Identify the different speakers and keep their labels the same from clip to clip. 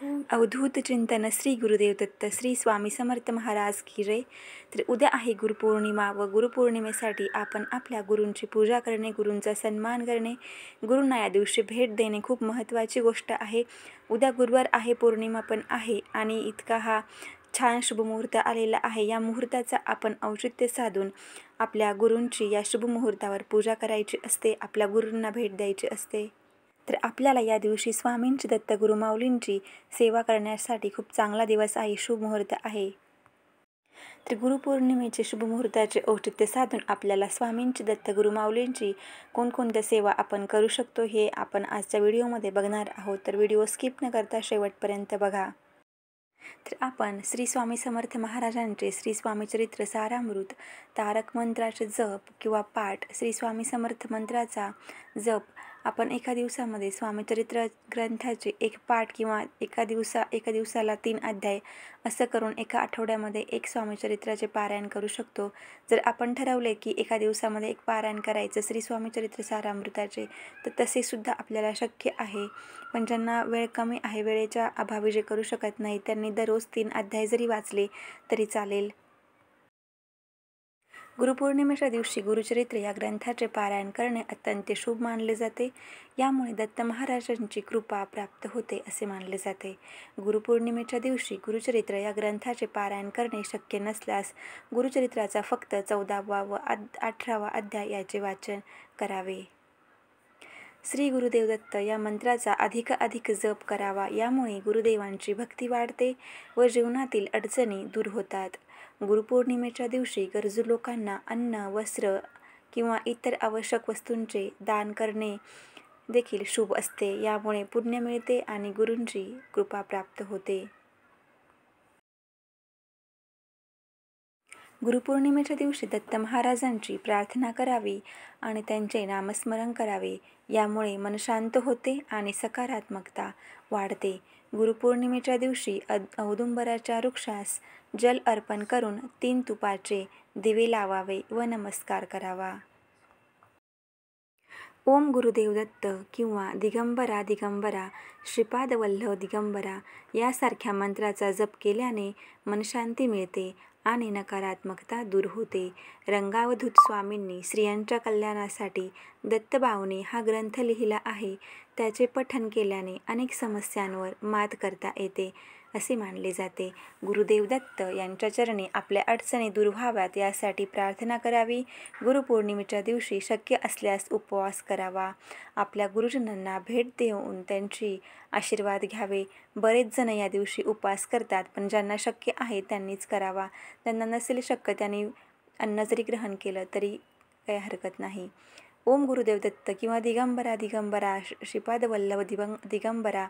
Speaker 1: अवधूत चिंतन श्री गुरुदेव दत्त श्री स्वामी समर्थ महाराज की जय। तर उद्या आहे गुरुपौर्णिमा व गुरुपौर्णिमेसाठी आपण आपल्या गुरूंची पूजा करणे, गुरूंचा सन्मान करणे, गुरूंना या दिवशी भेट देणे खूप महत्त्वाची गोष्ट आहे। उद्या गुरुवार आहे, पौर्णिमा पण आहे आणि इतका हा छान शुभमुहूर्त आलेला आहे। या मुहूर्ताचा आपण औचित्य साधून आपल्या गुरूंची या शुभ मुहूर्तावर पूजा करायची असते, आपल्या गुरूंना भेट द्यायची असते। तर आपल्याला या दिवशी स्वामींची, दत्त गुरुमाऊलींची सेवा करण्यासाठी खूप चांगला दिवस आहे, शुभ मुहूर्त आहे। तर गुरुपौर्णिमेचे शुभ मुहूर्ताचे औचित्य साधून आपल्याला स्वामींची, दत्त गुरुमाऊलींची कोणकोणत्या सेवा आपण करू शकतो हे आपण आजच्या व्हिडिओमध्ये बघणार आहोत। तर व्हिडिओ स्किप न करता शेवटपर्यंत बघा। तर आपण श्री स्वामी समर्थ महाराजांचे श्री स्वामी चरित्र सारामृत तारक मंत्राचे जप किंवा पाठ, श्री स्वामी समर्थ मंत्राचा जप आपण एका दिवसामध्ये स्वामी चरित्र ग्रंथाचे एक पाठ किंवा एका दिवसाला 3 अध्याय असं करून एका आठवड्यामध्ये एक स्वामी चरित्राचे पारायण करू शकतो। जर आपण ठरवले की एका दिवसामध्ये एक पारायण करायचं श्री स्वामी चरित्र सारामृताचे, तर तसे सुद्धा आपल्याला शक्य आहे। पण ज्यांना वेळ कमी आहे, वेळेच्या अभावी जे करू शकत नाही, त्यांनी दररोज 3 अध्याय जरी वाचले तरी चालेल। गुरुपौर्णिमेच्या दिवशी गुरुचरित्र या ग्रंथाचे पारायण करणे अत्यंत शुभ मानले जाते। यामुळे दत्त महाराजांची कृपा प्राप्त होते असे मानले जाते। गुरुपौर्णिमेच्या दिवशी गुरुचरित्र या ग्रंथाचे पारायण करणे शक्य नसल्यास गुरुचरित्राचा फक्त 14वा व 18वा अध्याय याचे वाचन करावे। श्री गुरुदेव दत्त या मंत्राचा अधिक जप करावा। यामुळे गुरुदेवांची भक्ती वाढते व जीवनातील अडचणी दूर होतात। गुरुपौर्णिमेच्या दिवशी गरजू लोकांना अन्न, वस्त्र किंवा इतर आवश्यक वस्तूंचे दान करणे देखील शुभ असते। यामुळे पुण्य मिळते आणि गुरूंची कृपा प्राप्त होते। गुरुपौर्णिमेच्या दिवशी दत्त महाराजांची प्रार्थना करावी आणि त्यांचे नामस्मरण करावे। यामुळे मन शांत होते आणि सकारात्मकता वाढते। गुरुपौर्णिमेच्या दिवशी औदुंबराच्या वृक्षास जल अर्पण करून 3 तुपाचे दिवे लावावे व नमस्कार करावा। ओम गुरुदेव दत्त किंवा दिगंबरा दिगंबरा श्रीपाद वल्लभ दिगंबरा यासारख्या मंत्राचा जप केल्याने मनशांती मिळते आणि नकारात्मकता दूर होते। रंगावधूत स्वामींनी स्त्रियांच्या कल्याणासाठी दत्तभावनी हा ग्रंथ लिहिला आहे। त्याचे पठण केल्याने अनेक समस्यांवर मात करता येते असे मानले जाते। गुरुदेव दत्त यांच्या चरणी आपल्या अडचणी दूर व्हाव्यात यासाठी प्रार्थना करावी। गुरुपौर्णिमेच्या दिवशी शक्य असल्यास उपवास करावा। आपल्या गुरुजनांना भेट देऊन त्यांची आशीर्वाद घ्यावे। बरेच जण या दिवशी उपवास करतात, पण ज्यांना शक्य आहे त्यांनीच करावा। त्यांना नसेल शक्य त्यांनी अन्न जरी ग्रहण केलं तरी काही हरकत नाही। ओम गुरुदेव दत्त किंवा दिगंबरा दिगंबरा श्रीपाद वल्लभ दिगंबरा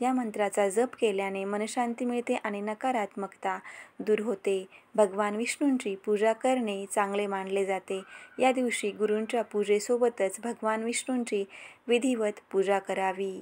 Speaker 1: या मंत्राचा जप केल्याने मनशांती मिळते आणि नकारात्मकता दूर होते। भगवान विष्णूंची पूजा करणे चांगले मानले जाते। या दिवशी गुरूंच्या पूजेसोबतच भगवान विष्णूंची विधिवत पूजा करावी।